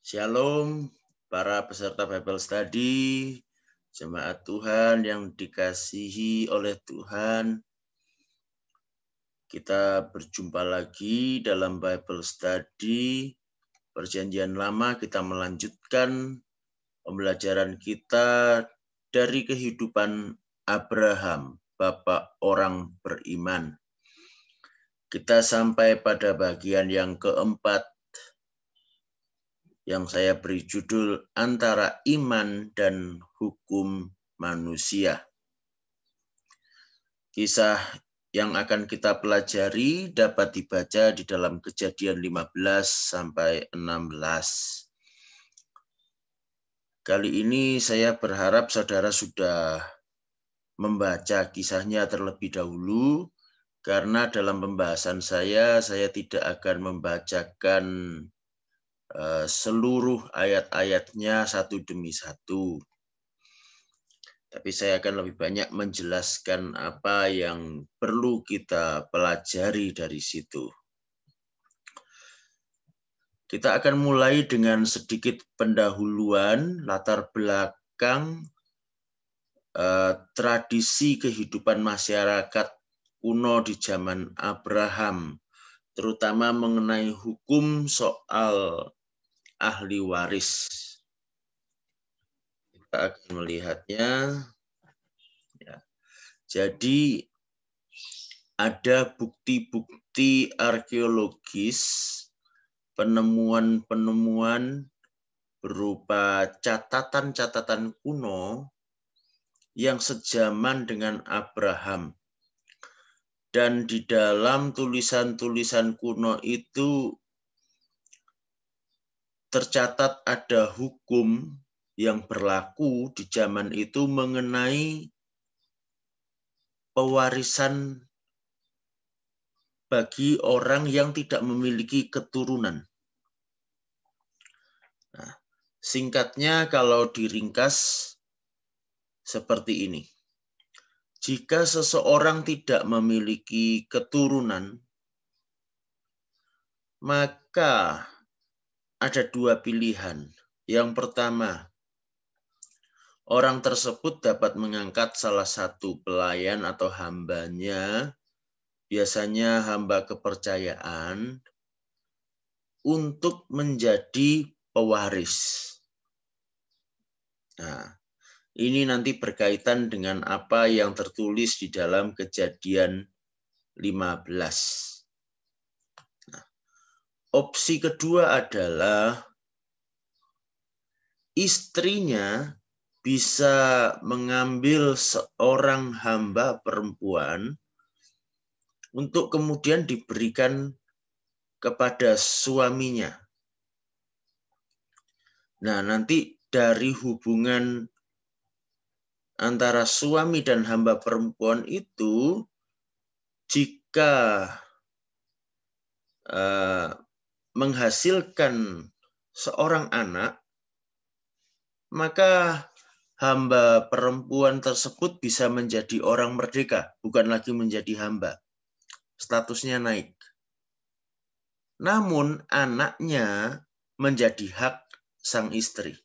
Shalom para peserta Bible Study, jemaat Tuhan yang dikasihi oleh Tuhan. Kita berjumpa lagi dalam Bible Study. Perjanjian Lama kita melanjutkan pembelajaran kita dari kehidupan Abraham, Bapak orang beriman. Kita sampai pada bagian yang keempat, yang saya beri judul Antara Iman dan Hukum Manusia. Kisah yang akan kita pelajari dapat dibaca di dalam Kejadian 15 sampai 16. Kali ini saya berharap saudara sudah membaca kisahnya terlebih dahulu, karena dalam pembahasan saya tidak akan membacakan seluruh ayat-ayatnya satu demi satu. Tapi saya akan lebih banyak menjelaskan apa yang perlu kita pelajari dari situ. Kita akan mulai dengan sedikit pendahuluan, latar belakang tradisi kehidupan masyarakat kuno di zaman Abraham, terutama mengenai hukum soal ahli waris. Kita akan melihatnya. Ya. Jadi ada bukti-bukti arkeologis, penemuan-penemuan berupa catatan-catatan kuno yang sejaman dengan Abraham. Dan di dalam tulisan-tulisan kuno itu tercatat ada hukum yang berlaku di zaman itu mengenai pewarisan bagi orang yang tidak memiliki keturunan. Nah, singkatnya kalau diringkas seperti ini. Jika seseorang tidak memiliki keturunan, maka ada dua pilihan. Yang pertama, orang tersebut dapat mengangkat salah satu pelayan atau hambanya, biasanya hamba kepercayaan, untuk menjadi pewaris. Nah, ini nanti berkaitan dengan apa yang tertulis di dalam Kejadian 15. Opsi kedua adalah istrinya bisa mengambil seorang hamba perempuan untuk kemudian diberikan kepada suaminya. Nah, nanti dari hubungan antara suami dan hamba perempuan itu, jika menghasilkan seorang anak, maka hamba perempuan tersebut bisa menjadi orang merdeka, bukan lagi menjadi hamba. Statusnya naik. Namun anaknya menjadi hak sang istri.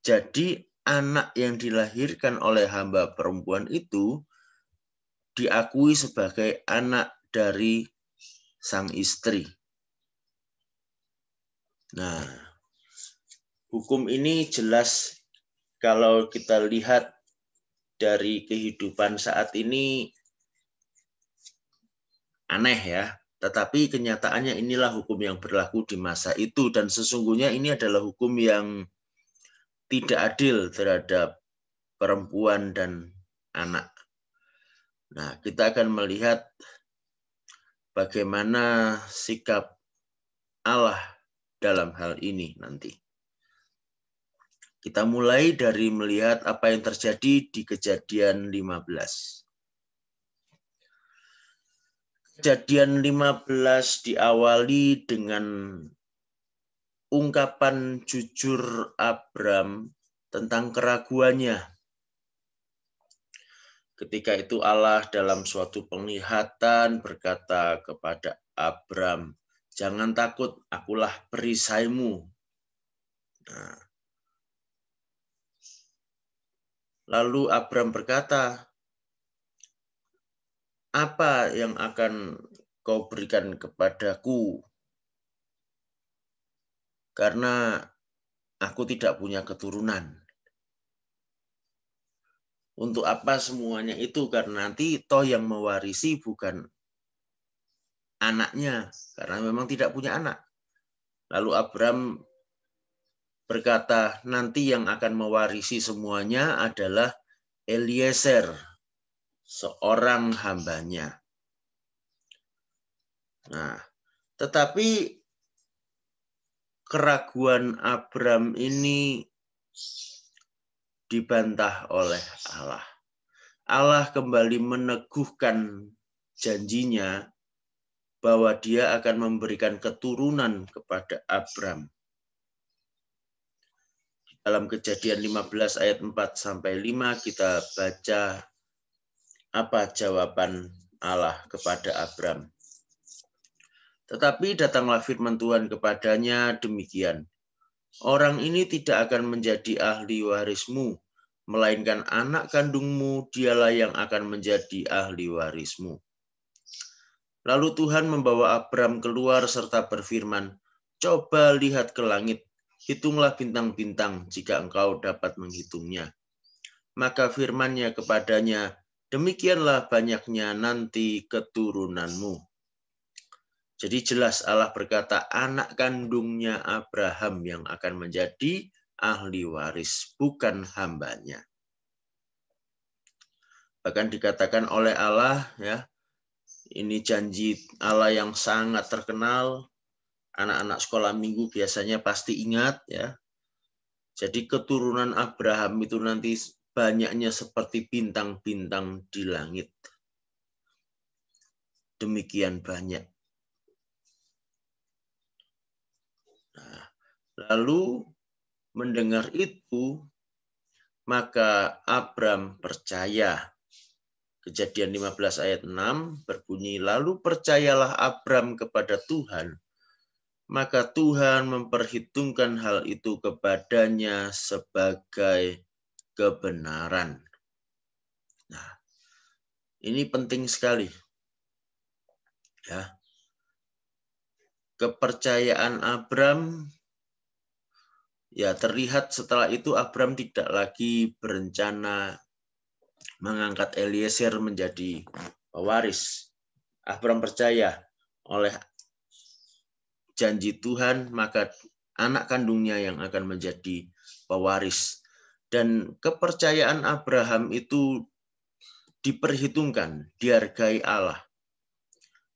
Jadi anak yang dilahirkan oleh hamba perempuan itu diakui sebagai anak dari sang istri. Nah, hukum ini jelas kalau kita lihat dari kehidupan saat ini aneh ya, tetapi kenyataannya inilah hukum yang berlaku di masa itu, dan sesungguhnya ini adalah hukum yang tidak adil terhadap perempuan dan anak. Nah, kita akan melihat bagaimana sikap Allah dalam hal ini nanti. Kita mulai dari melihat apa yang terjadi di Kejadian 15. Kejadian 15 diawali dengan ungkapan jujur Abram tentang keraguannya. Ketika itu Allah dalam suatu penglihatan berkata kepada Abram, "Jangan takut, akulah perisaimu Nah, lalu Abram berkata, apa yang akan kau berikan kepadaku? Karena aku tidak punya keturunan. Untuk apa semuanya itu? Karena nanti toh yang mewarisi bukan anaknya, karena memang tidak punya anak. Lalu Abram berkata, nanti yang akan mewarisi semuanya adalah Eliezer, seorang hambanya. Nah, tetapi keraguan Abram ini dibantah oleh Allah. Allah kembali meneguhkan janjinya bahwa dia akan memberikan keturunan kepada Abram. Dalam Kejadian 15 ayat 4 sampai 5 kita baca apa jawaban Allah kepada Abram. Tetapi datanglah firman Tuhan kepadanya demikian. Orang ini tidak akan menjadi ahli warismu, melainkan anak kandungmu dialah yang akan menjadi ahli warismu. Lalu Tuhan membawa Abram keluar serta berfirman, coba lihat ke langit, hitunglah bintang-bintang jika engkau dapat menghitungnya. Maka firman-Nya kepadanya, demikianlah banyaknya nanti keturunanmu. Jadi jelas Allah berkata anak kandungnya Abraham yang akan menjadi ahli waris, bukan hambanya. Bahkan dikatakan oleh Allah, ya, ini janji Allah yang sangat terkenal. Anak-anak sekolah minggu biasanya pasti ingat, ya. Jadi keturunan Abraham itu nanti banyaknya seperti bintang-bintang di langit. Demikian banyak. Nah, lalu mendengar itu, maka Abram percaya. Kejadian 15 ayat 6 berbunyi, lalu percayalah Abram kepada Tuhan, maka Tuhan memperhitungkan hal itu kepadanya sebagai kebenaran. Nah, ini penting sekali. Ya. Kepercayaan Abram, ya terlihat setelah itu Abram tidak lagi berencana mengangkat Eliezer menjadi pewaris. Abram percaya oleh janji Tuhan, maka anak kandungnya yang akan menjadi pewaris. Dan kepercayaan Abraham itu diperhitungkan, dihargai Allah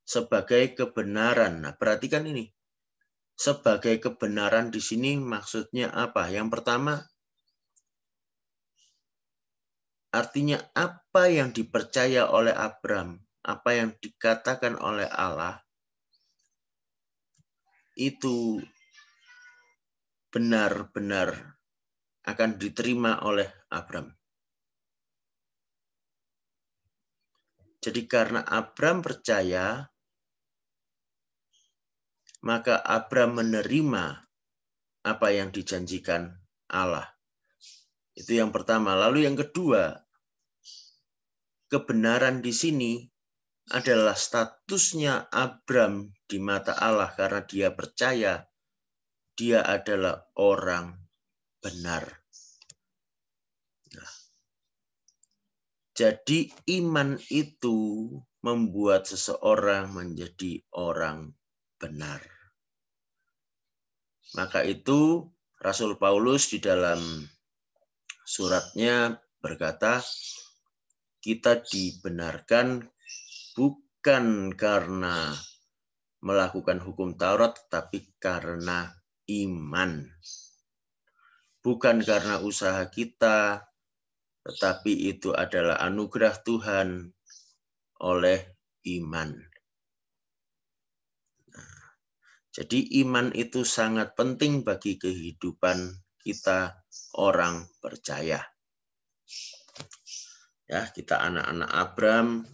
sebagai kebenaran. Nah, perhatikan ini. Sebagai kebenaran di sini maksudnya apa? Yang pertama, artinya apa yang dipercaya oleh Abram, apa yang dikatakan oleh Allah, itu benar-benar akan diterima oleh Abram. Jadi karena Abram percaya, maka Abram menerima apa yang dijanjikan Allah. Itu yang pertama. Lalu yang kedua, kebenaran di sini adalah statusnya Abram di mata Allah karena dia percaya dia adalah orang benar. Nah, jadi iman itu membuat seseorang menjadi orang benar. Maka itu Rasul Paulus di dalam suratnya berkata, kita dibenarkan bukan karena melakukan hukum Taurat, tapi karena iman. Bukan karena usaha kita, tetapi itu adalah anugerah Tuhan oleh iman. Jadi iman itu sangat penting bagi kehidupan kita orang percaya. Ya, kita anak-anak Abraham.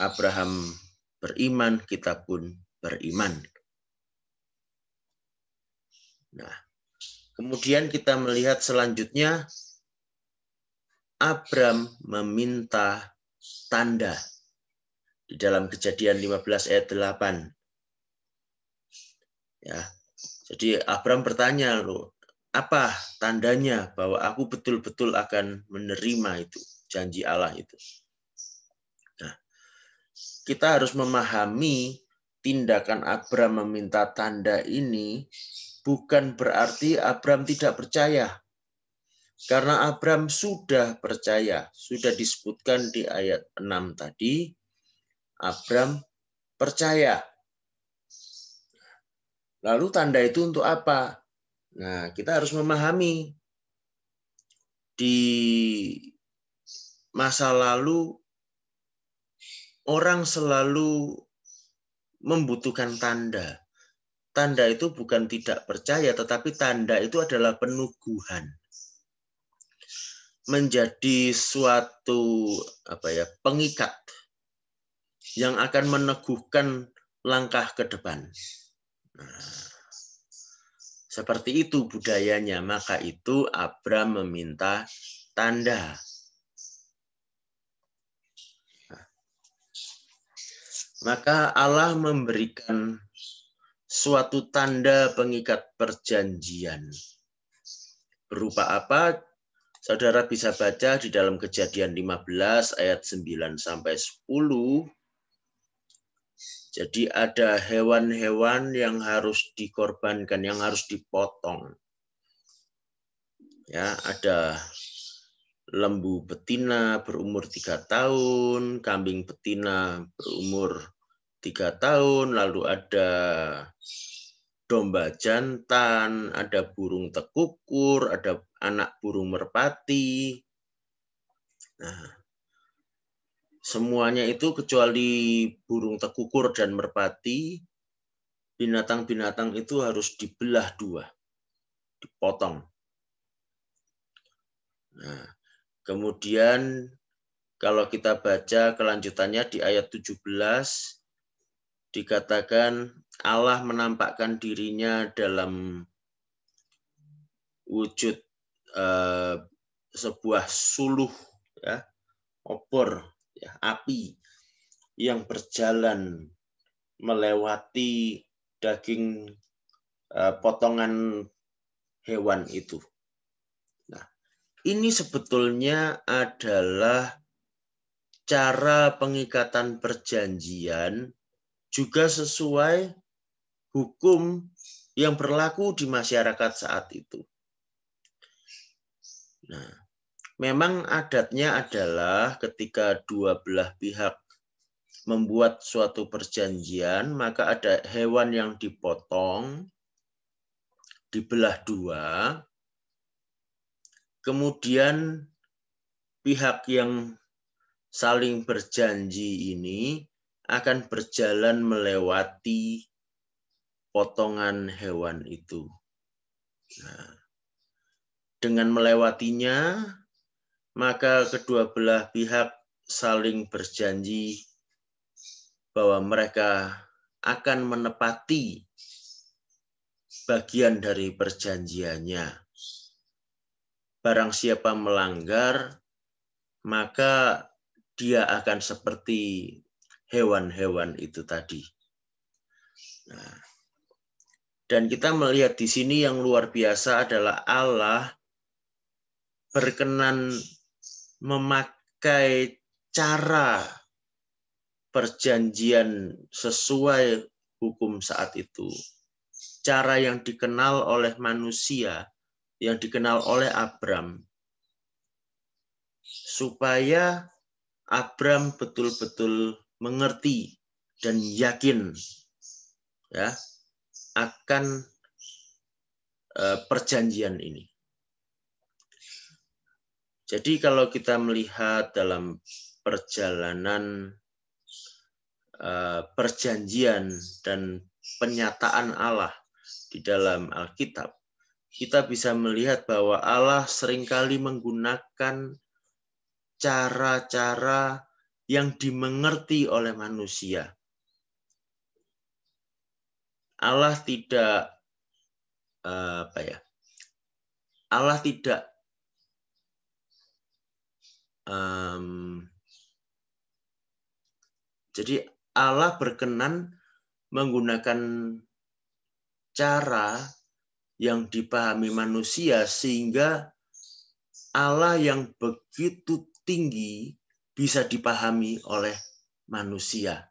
Abraham beriman, kita pun beriman. Nah, kemudian kita melihat selanjutnya Abram meminta tanda di dalam Kejadian 15 ayat 8. Ya. Jadi Abram bertanya, loh, apa tandanya bahwa aku betul-betul akan menerima itu janji Allah itu. Nah, kita harus memahami tindakan Abram meminta tanda ini bukan berarti Abram tidak percaya. Karena Abram sudah percaya, sudah disebutkan di ayat 6 tadi, Abram percaya. Lalu tanda itu untuk apa? Nah, kita harus memahami di masa lalu orang selalu membutuhkan tanda. Tanda itu bukan tidak percaya, tetapi tanda itu adalah penuguhan. Menjadi suatu pengikat yang akan meneguhkan langkah ke depan. Nah, seperti itu budayanya, maka itu Abram meminta tanda. Nah, maka Allah memberikan suatu tanda pengikat perjanjian. Berupa apa? Saudara bisa baca di dalam Kejadian 15 ayat 9 sampai 10. Jadi ada hewan-hewan yang harus dikorbankan, yang harus dipotong. Ya, ada lembu betina berumur 3 tahun, kambing betina berumur 3 tahun, lalu ada domba jantan, ada burung tekukur, ada anak burung merpati. Nah, semuanya itu kecuali burung tekukur dan merpati, binatang-binatang itu harus dibelah 2, dipotong. Nah, kemudian kalau kita baca kelanjutannya di ayat 17, dikatakan Allah menampakkan dirinya dalam wujud sebuah suluh, ya, obor, ya, api yang berjalan melewati daging potongan hewan itu. Nah, ini sebetulnya adalah cara pengikatan perjanjian juga sesuai hukum yang berlaku di masyarakat saat itu. Nah, memang adatnya adalah ketika dua belah pihak membuat suatu perjanjian, maka ada hewan yang dipotong, dibelah 2, kemudian pihak yang saling berjanji ini akan berjalan melewati potongan hewan itu. Nah, dengan melewatinya, maka kedua belah pihak saling berjanji bahwa mereka akan menepati bagian dari perjanjiannya. Barang siapa melanggar, maka dia akan seperti hewan-hewan itu tadi. Nah, dan kita melihat di sini yang luar biasa adalah Allah berkenan memakai cara perjanjian sesuai hukum saat itu. Cara yang dikenal oleh manusia, yang dikenal oleh Abram, supaya Abram betul-betul mengerti dan yakin, ya, akan perjanjian ini. Jadi kalau kita melihat dalam perjalanan perjanjian dan penyataan Allah di dalam Alkitab, kita bisa melihat bahwa Allah seringkali menggunakan cara-cara yang dimengerti oleh manusia. Allah tidak Allah tidak jadi Allah berkenan menggunakan cara yang dipahami manusia sehingga Allah yang begitu tinggi bisa dipahami oleh manusia,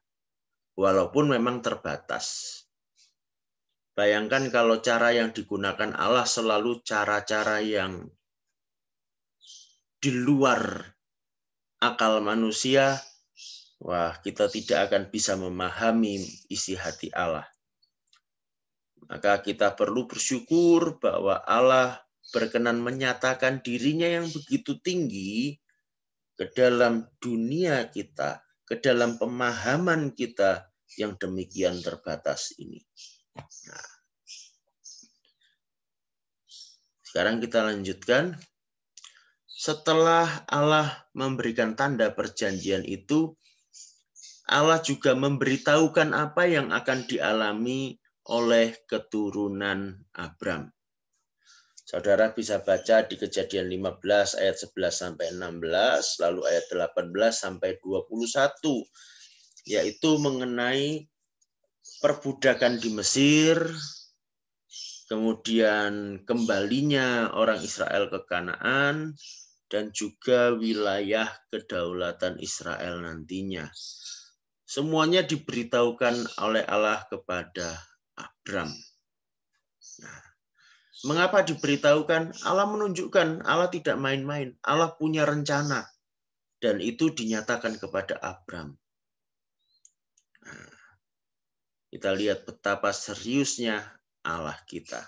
walaupun memang terbatas. Bayangkan kalau cara yang digunakan Allah selalu cara-cara yang di luar akal manusia, wah, kita tidak akan bisa memahami isi hati Allah. Maka kita perlu bersyukur bahwa Allah berkenan menyatakan dirinya yang begitu tinggi ke dalam dunia kita, ke dalam pemahaman kita yang demikian terbatas ini. Nah, sekarang kita lanjutkan. Setelah Allah memberikan tanda perjanjian itu, Allah juga memberitahukan apa yang akan dialami oleh keturunan Abram. Saudara bisa baca di Kejadian 15 ayat 11 sampai 16, lalu ayat 18 sampai 21, yaitu mengenai perbudakan di Mesir, kemudian kembalinya orang Israel ke Kanaan, dan juga wilayah kedaulatan Israel nantinya. Semuanya diberitahukan oleh Allah kepada Abram. Nah, mengapa diberitahukan? Allah menunjukkan Allah tidak main-main. Allah punya rencana. Dan itu dinyatakan kepada Abram. Nah, kita lihat betapa seriusnya Allah kita.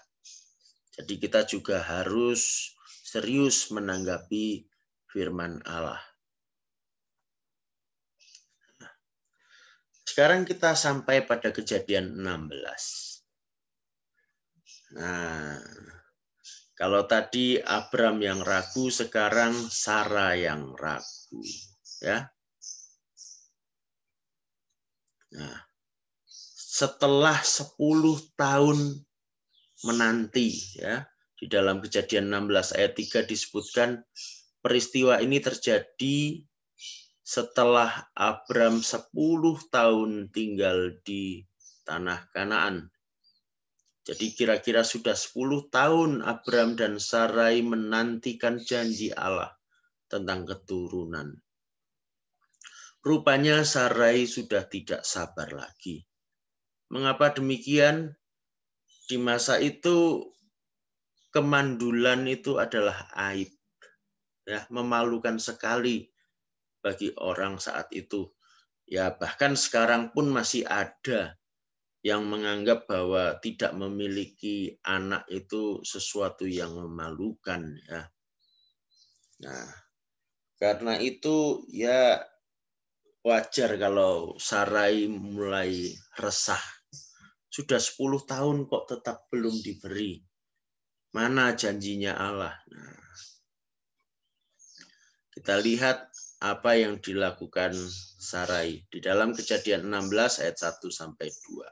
Jadi kita juga harus serius menanggapi firman Allah. Sekarang kita sampai pada Kejadian 16. Nah, kalau tadi Abram yang ragu, sekarang Sarah yang ragu, ya. Nah, setelah 10 tahun menanti, ya, di dalam Kejadian 16 ayat 3 disebutkan peristiwa ini terjadi setelah Abram 10 tahun tinggal di tanah Kanaan. Jadi kira-kira sudah 10 tahun Abram dan Sarai menantikan janji Allah tentang keturunan. Rupanya Sarai sudah tidak sabar lagi. Mengapa demikian? Di masa itu kemandulan itu adalah aib. Ya, memalukan sekali bagi orang saat itu. Ya, bahkan sekarang pun masih ada yang menganggap bahwa tidak memiliki anak itu sesuatu yang memalukan, ya. Nah, karena itu ya wajar kalau Sarai mulai resah. Sudah 10 tahun kok tetap belum diberi. Mana janjinya Allah? Nah, kita lihat apa yang dilakukan Sarai di dalam Kejadian 16 ayat 1 sampai 2.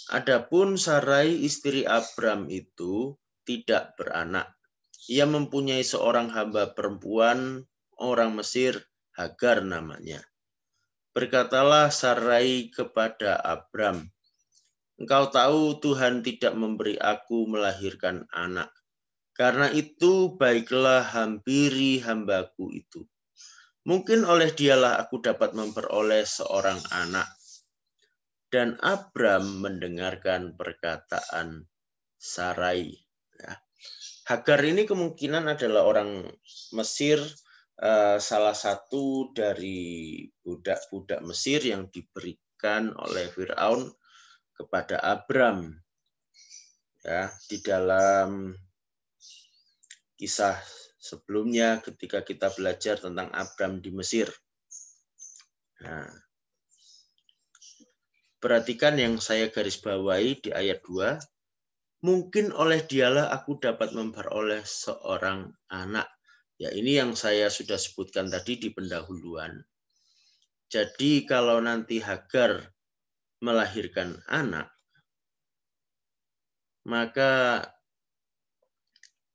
Adapun Sarai istri Abram itu tidak beranak. Ia mempunyai seorang hamba perempuan orang Mesir, Hagar namanya. Berkatalah Sarai kepada Abram, "Engkau tahu Tuhan tidak memberi aku melahirkan anak. Karena itu baiklah hampiri hambaku itu. Mungkin oleh dialah aku dapat memperoleh seorang anak." Dan Abram mendengarkan perkataan Sarai. Hagar ini kemungkinan adalah orang Mesir, salah satu dari budak-budak Mesir yang diberikan oleh Firaun kepada Abram. Ya, di dalam kisah sebelumnya ketika kita belajar tentang Abram di Mesir. Nah, perhatikan yang saya garis bawahi di ayat 2. Mungkin oleh dialah aku dapat memperoleh seorang anak. Ya, ini yang saya sudah sebutkan tadi di pendahuluan. Jadi kalau nanti Hagar melahirkan anak, maka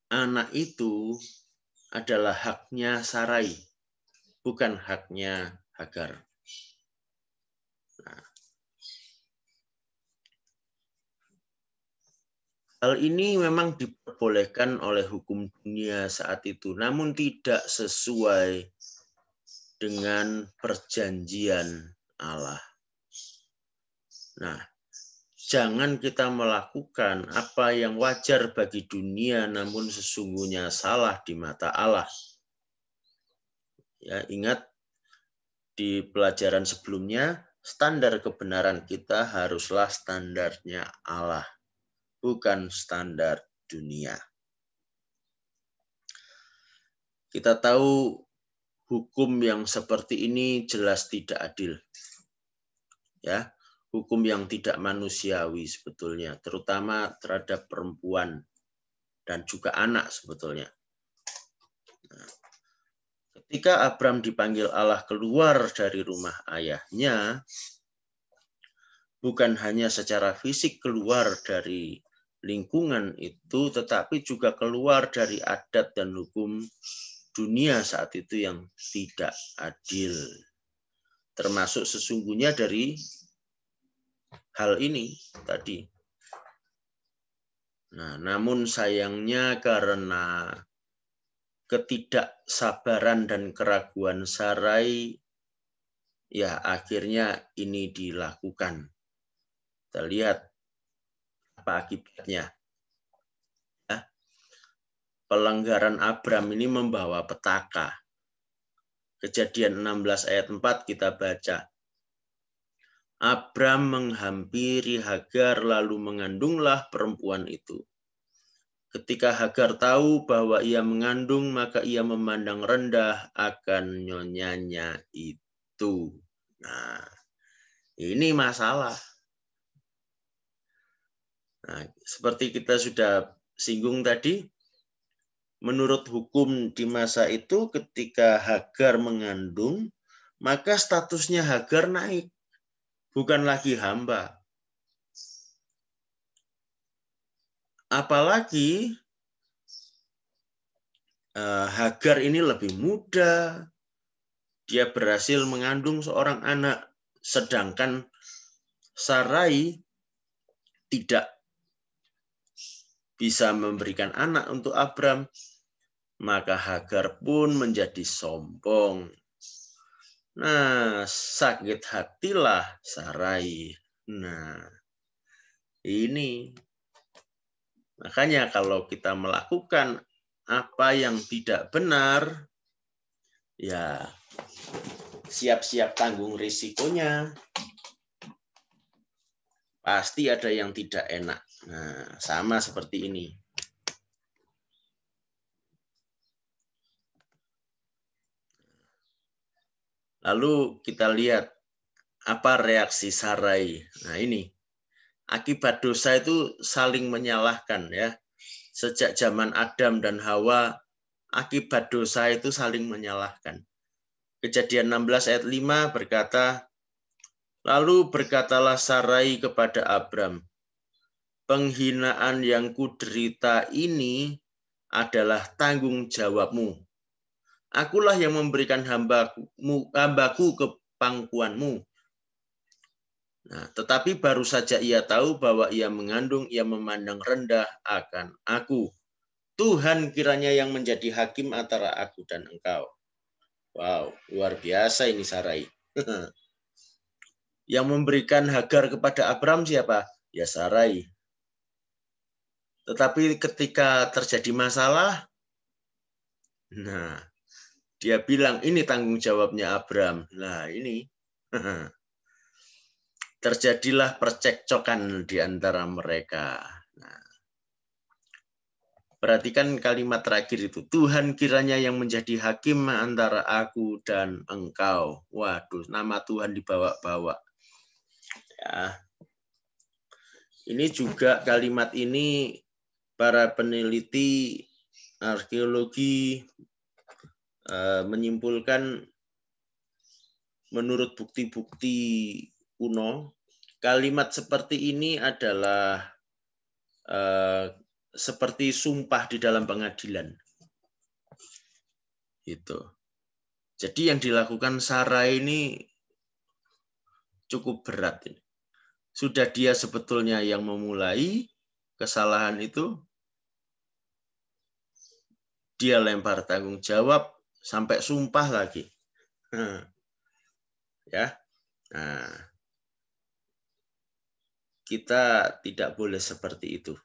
anak itu adalah haknya Sarai, bukan haknya Hagar. Nah, hal ini memang diperbolehkan oleh hukum dunia saat itu, namun tidak sesuai dengan perjanjian Allah. Nah, jangan kita melakukan apa yang wajar bagi dunia, namun sesungguhnya salah di mata Allah. Ya, ingat di pelajaran sebelumnya, standar kebenaran kita haruslah standarnya Allah, bukan standar dunia. Kita tahu hukum yang seperti ini jelas tidak adil. Ya, hukum yang tidak manusiawi sebetulnya, terutama terhadap perempuan dan juga anak sebetulnya. Nah, ketika Abram dipanggil Allah keluar dari rumah ayahnya, bukan hanya secara fisik keluar dari lingkungan itu, tetapi juga keluar dari adat dan hukum dunia saat itu yang tidak adil. Termasuk sesungguhnya dari hal ini tadi. Nah, namun sayangnya karena ketidaksabaran dan keraguan Sarai, ya akhirnya ini dilakukan. Kita lihat apa akibatnya. Ya, pelanggaran Abram ini membawa petaka. Kejadian 16 ayat 4 kita baca. Abram menghampiri Hagar lalu mengandunglah perempuan itu. Ketika Hagar tahu bahwa ia mengandung, maka ia memandang rendah akan nyonyanya itu. Nah, ini masalah. Nah, seperti kita sudah singgung tadi, menurut hukum di masa itu ketika Hagar mengandung, maka statusnya Hagar naik, bukan lagi hamba. Apalagi Hagar ini lebih muda, dia berhasil mengandung seorang anak, sedangkan Sarai tidak bisa memberikan anak untuk Abram, maka Hagar pun menjadi sombong. Nah, sakit hatilah Sarai. Nah, ini makanya kalau kita melakukan apa yang tidak benar, ya siap-siap tanggung risikonya. Pasti ada yang tidak enak. Nah, sama seperti ini. Lalu kita lihat apa reaksi Sarai. Nah, ini akibat dosa itu saling menyalahkan ya. Sejak zaman Adam dan Hawa, akibat dosa itu saling menyalahkan. Kejadian 16 ayat 5 berkata, lalu berkatalah Sarai kepada Abram, penghinaan yang kuderita ini adalah tanggung jawabmu. Akulah yang memberikan hambaku ke pangkuanmu. Nah, tetapi baru saja ia tahu bahwa ia mengandung, ia memandang rendah akan aku. Tuhan kiranya yang menjadi hakim antara aku dan engkau. Wow, luar biasa ini Sarai. Yang memberikan Hagar kepada Abram siapa? Ya Sarai. Tetapi ketika terjadi masalah, nah, dia bilang ini tanggung jawabnya Abram. Nah, ini terjadilah percekcokan di antara mereka. Nah, perhatikan kalimat terakhir itu. Tuhan kiranya yang menjadi hakim antara aku dan engkau. Waduh, nama Tuhan dibawa-bawa. Ya. Ini juga kalimat ini para peneliti arkeologi menyimpulkan menurut bukti-bukti kuno, kalimat seperti ini adalah seperti sumpah di dalam pengadilan. Gitu. Jadi yang dilakukan Sarai ini cukup berat. Sudah dia sebetulnya yang memulai kesalahan itu, dia lempar tanggung jawab sampai sumpah lagi. Ya. Nah, kita tidak boleh seperti itu.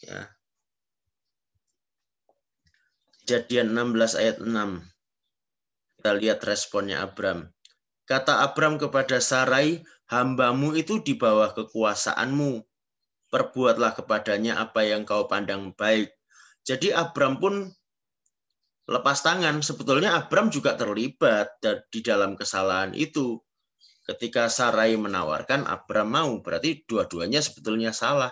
Ya. Kejadian 16 ayat 6. Kita lihat responnya Abram. Kata Abram kepada Sarai, hambamu itu di bawah kekuasaanmu. Perbuatlah kepadanya apa yang kau pandang baik. Jadi Abram pun lepas tangan. Sebetulnya Abram juga terlibat di dalam kesalahan itu. Ketika Sarai menawarkan, Abram mau. Berarti dua-duanya sebetulnya salah.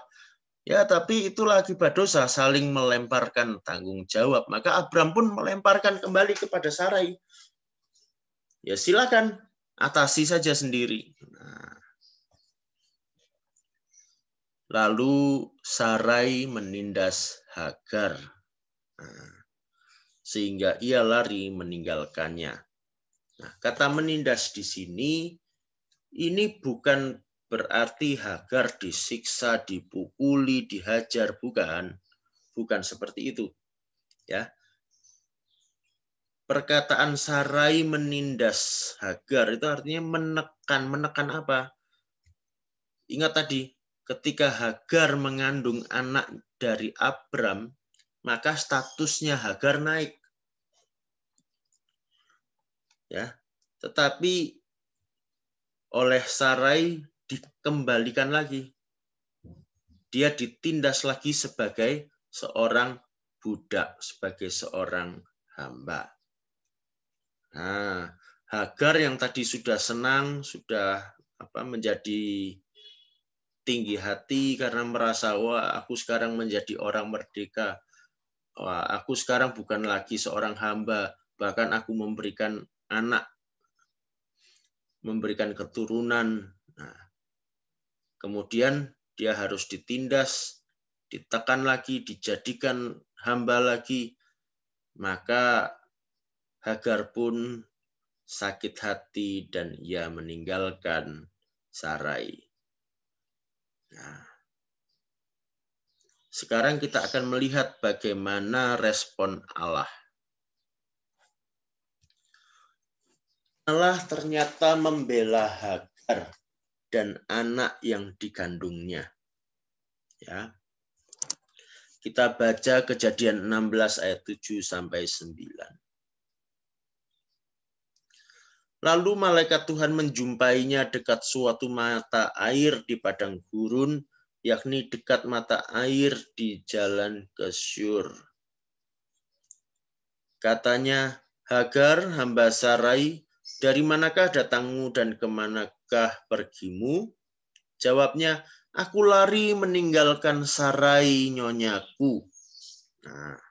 Ya, tapi itulah akibat dosa, saling melemparkan tanggung jawab. Maka Abram pun melemparkan kembali kepada Sarai. Ya silakan, atasi saja sendiri. Nah. Lalu Sarai menindas Hagar. Nah, sehingga ia lari meninggalkannya. Nah, kata menindas di sini, ini bukan berarti Hagar disiksa, dipukuli, dihajar, bukan. Bukan seperti itu. Ya. Perkataan Sarai menindas Hagar itu artinya menekan. Menekan apa? Ingat tadi, ketika Hagar mengandung anak dari Abram, maka statusnya Hagar naik. Ya. Tetapi oleh Sarai dikembalikan lagi. Dia ditindas lagi sebagai seorang budak, sebagai seorang hamba. Nah, Hagar yang tadi sudah senang, sudah menjadi tinggi hati karena merasa, wah aku sekarang menjadi orang merdeka. Wah, aku sekarang bukan lagi seorang hamba, bahkan aku memberikan anak, memberikan keturunan. Nah, kemudian dia harus ditindas, ditekan lagi, dijadikan hamba lagi. Maka Hagar pun sakit hati dan ia meninggalkan Sarai. Nah, sekarang kita akan melihat bagaimana respon Allah. Allah ternyata membela Hagar dan anak yang dikandungnya. Ya. Kita baca Kejadian 16 ayat 7 sampai 9. Lalu malaikat Tuhan menjumpainya dekat suatu mata air di padang gurun, yakni dekat mata air di jalan ke Syur. Katanya, Hagar, hamba Sarai, dari manakah datangmu dan kemanakah pergimu? Jawabnya, aku lari meninggalkan Sarai nyonyaku. Nah,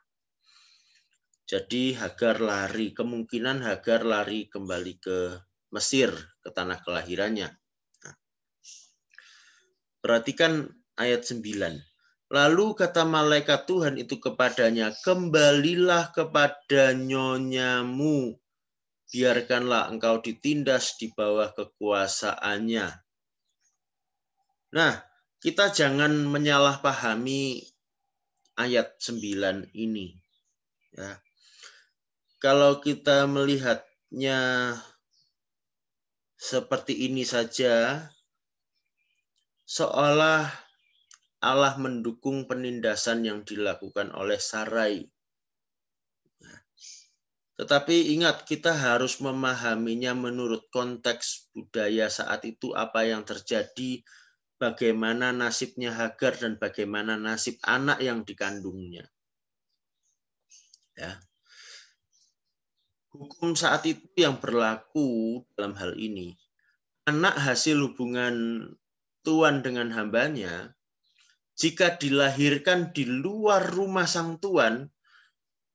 jadi Hagar lari, kemungkinan Hagar lari kembali ke Mesir, ke tanah kelahirannya. Nah, perhatikan ayat 9. Lalu kata malaikat Tuhan itu kepadanya, kembalilah kepada nyonyamu, biarkanlah engkau ditindas di bawah kekuasaannya. Nah, kita jangan menyalahpahami ayat 9 ini. Ya. Kalau kita melihatnya seperti ini saja, seolah Allah mendukung penindasan yang dilakukan oleh Sarai. Tetapi ingat, kita harus memahaminya menurut konteks budaya saat itu, apa yang terjadi, bagaimana nasibnya Hagar, dan bagaimana nasib anak yang dikandungnya. Ya. Hukum saat itu yang berlaku dalam hal ini, anak hasil hubungan tuan dengan hambanya, jika dilahirkan di luar rumah sang tuan,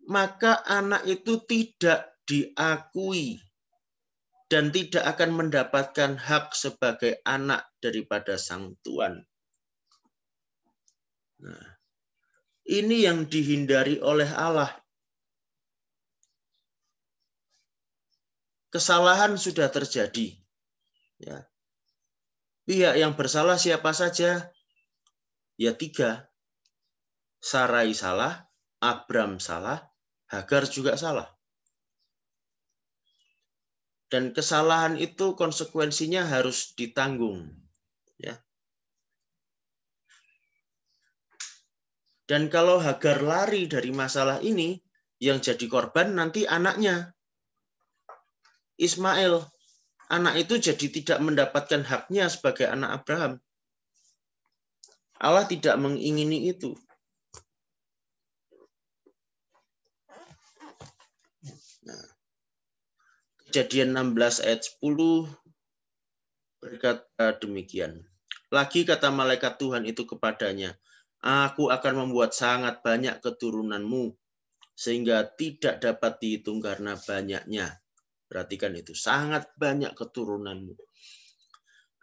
maka anak itu tidak diakui dan tidak akan mendapatkan hak sebagai anak daripada sang tuan. Nah, ini yang dihindari oleh Allah. Kesalahan sudah terjadi. Ya. Pihak yang bersalah siapa saja? Ya 3. Sarai salah, Abram salah, Hagar juga salah. Dan kesalahan itu konsekuensinya harus ditanggung. Ya. Dan kalau Hagar lari dari masalah ini, yang jadi korban nanti anaknya, Ismail. Anak itu jadi tidak mendapatkan haknya sebagai anak Abraham. Allah tidak mengingini itu. Nah, Kejadian 16 ayat 10 berkata demikian. Lagi kata malaikat Tuhan itu kepadanya, aku akan membuat sangat banyak keturunanmu, sehingga tidak dapat dihitung karena banyaknya. Perhatikan itu, sangat banyak keturunanmu.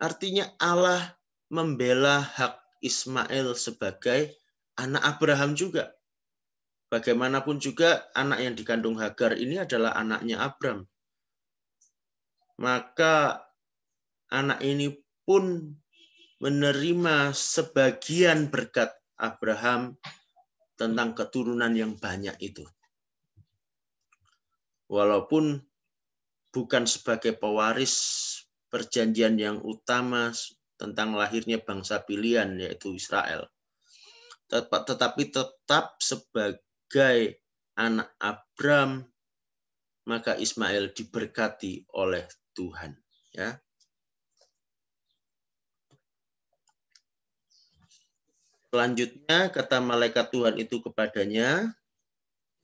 Artinya Allah membela hak Ismail sebagai anak Abraham juga. Bagaimanapun juga anak yang dikandung Hagar ini adalah anaknya Abram. Maka anak ini pun menerima sebagian berkat Abraham tentang keturunan yang banyak itu. Walaupun bukan sebagai pewaris perjanjian yang utama tentang lahirnya bangsa pilihan, yaitu Israel. Tetapi tetap sebagai anak Abram, maka Ismail diberkati oleh Tuhan. Ya. Selanjutnya kata malaikat Tuhan itu kepadanya,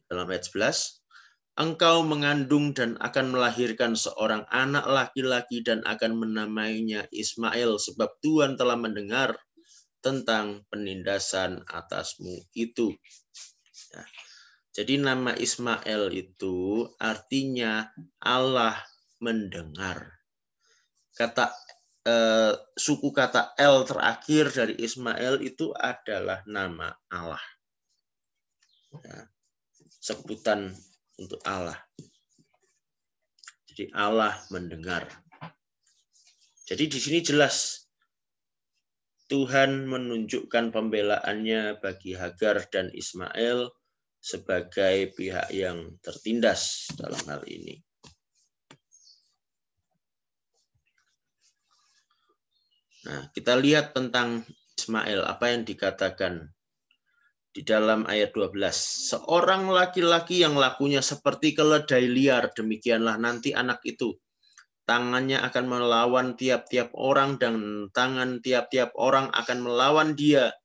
dalam ayat 11, engkau mengandung dan akan melahirkan seorang anak laki-laki dan akan menamainya Ismail, sebab Tuhan telah mendengar tentang penindasan atasmu itu. Ya. Jadi nama Ismail itu artinya Allah mendengar. Suku kata El terakhir dari Ismail itu adalah nama Allah. Ya. Sebutan untuk Allah. Jadi Allah mendengar. Jadi di sini jelas Tuhan menunjukkan pembelaannya bagi Hagar dan Ismail sebagai pihak yang tertindas dalam hal ini. Nah, kita lihat tentang Ismail, apa yang dikatakan di dalam ayat 12. Seorang laki-laki yang lakunya seperti keledai liar, demikianlah nanti anak itu. Tangannya akan melawan tiap-tiap orang dan tangan tiap-tiap orang akan melawan dia.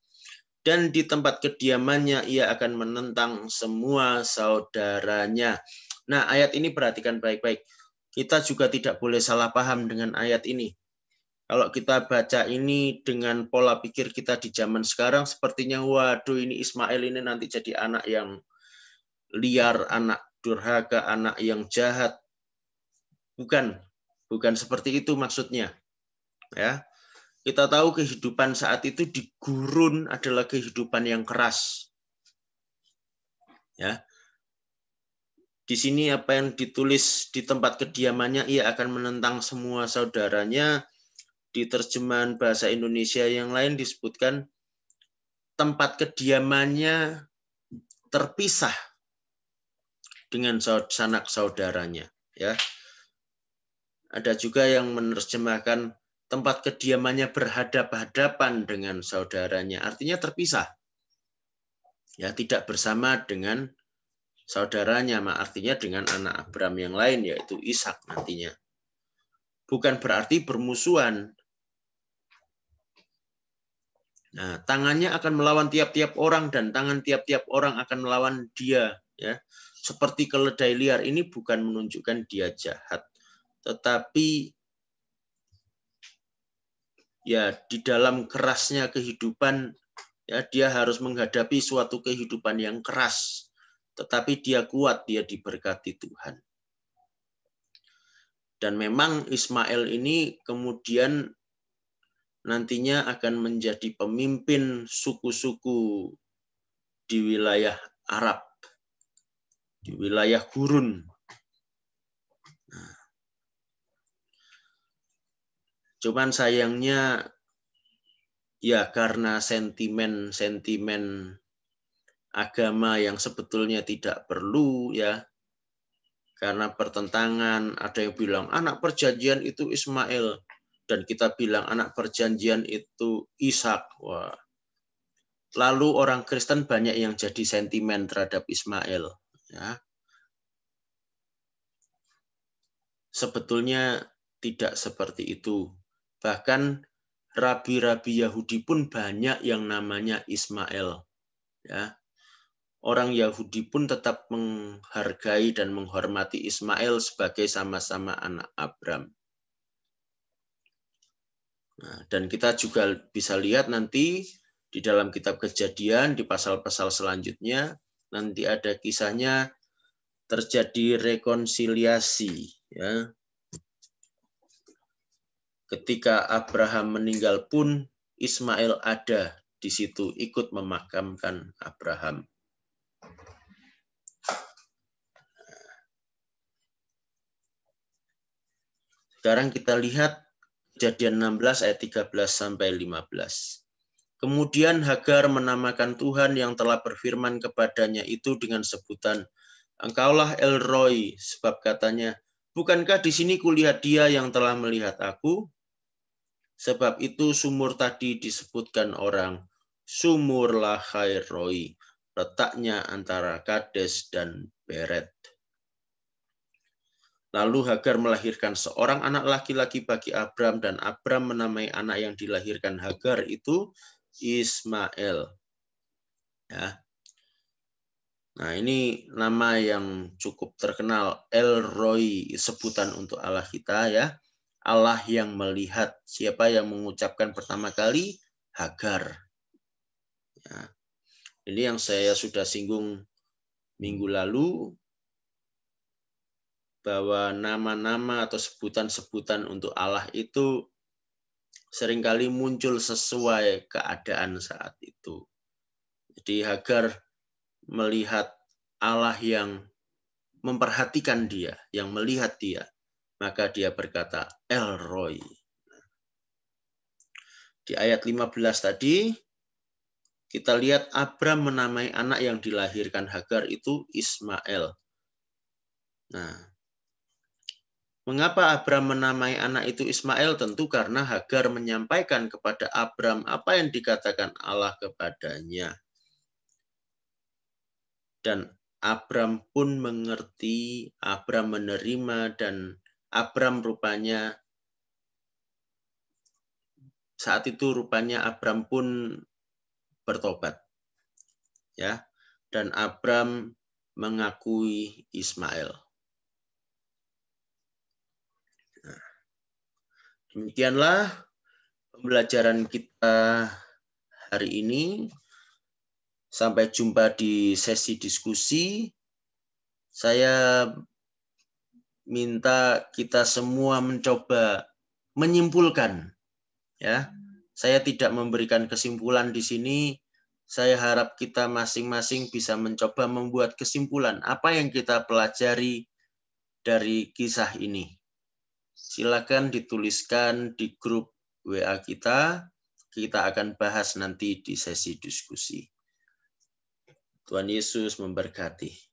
Dan di tempat kediamannya ia akan menentang semua saudaranya. Nah, ayat ini perhatikan baik-baik. Kita juga tidak boleh salah paham dengan ayat ini. Kalau kita baca ini dengan pola pikir kita di zaman sekarang, sepertinya waduh ini Ismail ini nanti jadi anak yang liar, anak durhaka, anak yang jahat. Bukan seperti itu maksudnya. Ya. Kita tahu kehidupan saat itu di gurun adalah kehidupan yang keras. Ya. Di sini apa yang ditulis di tempat kediamannya, ia akan menentang semua saudaranya. Di terjemahan bahasa Indonesia yang lain disebutkan tempat kediamannya terpisah dengan sanak saudaranya. Ya. Ada juga yang menerjemahkan tempat kediamannya berhadap-hadapan dengan saudaranya. Artinya terpisah. Ya, tidak bersama dengan saudaranya, artinya dengan anak Abram yang lain, yaitu Ishak nantinya. Bukan berarti bermusuhan. Nah, tangannya akan melawan tiap-tiap orang dan tangan tiap-tiap orang akan melawan dia. Ya, seperti keledai liar, ini bukan menunjukkan dia jahat, tetapi ya di dalam kerasnya kehidupan, ya dia harus menghadapi suatu kehidupan yang keras, tetapi dia kuat, dia diberkati Tuhan. Dan memang Ismail ini kemudian nantinya akan menjadi pemimpin suku-suku di wilayah Arab, di wilayah gurun. Cuman sayangnya ya karena sentimen agama yang sebetulnya tidak perlu ya. Karena pertentangan, ada yang bilang anak perjanjian itu Ismail dan kita bilang anak perjanjian itu Ishak. Wah. Lalu orang Kristen banyak yang jadi sentimen terhadap Ismail ya. Sebetulnya tidak seperti itu. Bahkan rabi-rabi Yahudi pun banyak yang namanya Ismail. Ya. Orang Yahudi pun tetap menghargai dan menghormati Ismail sebagai sama-sama anak Abram. Nah, dan kita juga bisa lihat nanti di dalam kitab Kejadian, di pasal-pasal selanjutnya, nanti ada kisahnya terjadi rekonsiliasi. Ya. Ketika Abraham meninggal pun, Ismail ada di situ ikut memakamkan Abraham. Sekarang kita lihat Kejadian 16 ayat 13 sampai 15. Kemudian Hagar menamakan Tuhan yang telah berfirman kepadanya itu dengan sebutan, Engkaulah El Roi, sebab katanya, bukankah di sini kulihat dia yang telah melihat aku? Sebab itu sumur tadi disebutkan orang, Sumur Lahai Roi, letaknya antara Kades dan Beret. Lalu Hagar melahirkan seorang anak laki-laki bagi Abram, dan Abram menamai anak yang dilahirkan Hagar itu Ismail. Ya. Nah, ini nama yang cukup terkenal, El Roi, sebutan untuk Allah kita ya. Allah yang melihat. Siapa yang mengucapkan pertama kali? Hagar. Ya. Ini yang saya sudah singgung minggu lalu, bahwa nama-nama atau sebutan-sebutan untuk Allah itu seringkali muncul sesuai keadaan saat itu. Jadi Hagar melihat Allah yang memperhatikan dia, yang melihat dia, maka dia berkata, El Roi. Di ayat 15 tadi, kita lihat Abram menamai anak yang dilahirkan Hagar itu Ismail. Nah, mengapa Abram menamai anak itu Ismail? Tentu karena Hagar menyampaikan kepada Abram apa yang dikatakan Allah kepadanya. Dan Abram pun mengerti, Abram menerima, dan Abram rupanya, saat itu rupanya Abram pun bertobat. Ya, dan Abram mengakui Ismail. Demikianlah pembelajaran kita hari ini. Sampai jumpa di sesi diskusi. Saya minta kita semua mencoba menyimpulkan. Ya, saya tidak memberikan kesimpulan di sini. Saya harap kita masing-masing bisa mencoba membuat kesimpulan apa yang kita pelajari dari kisah ini. Silakan dituliskan di grup WA kita. Kita akan bahas nanti di sesi diskusi. Tuhan Yesus memberkati.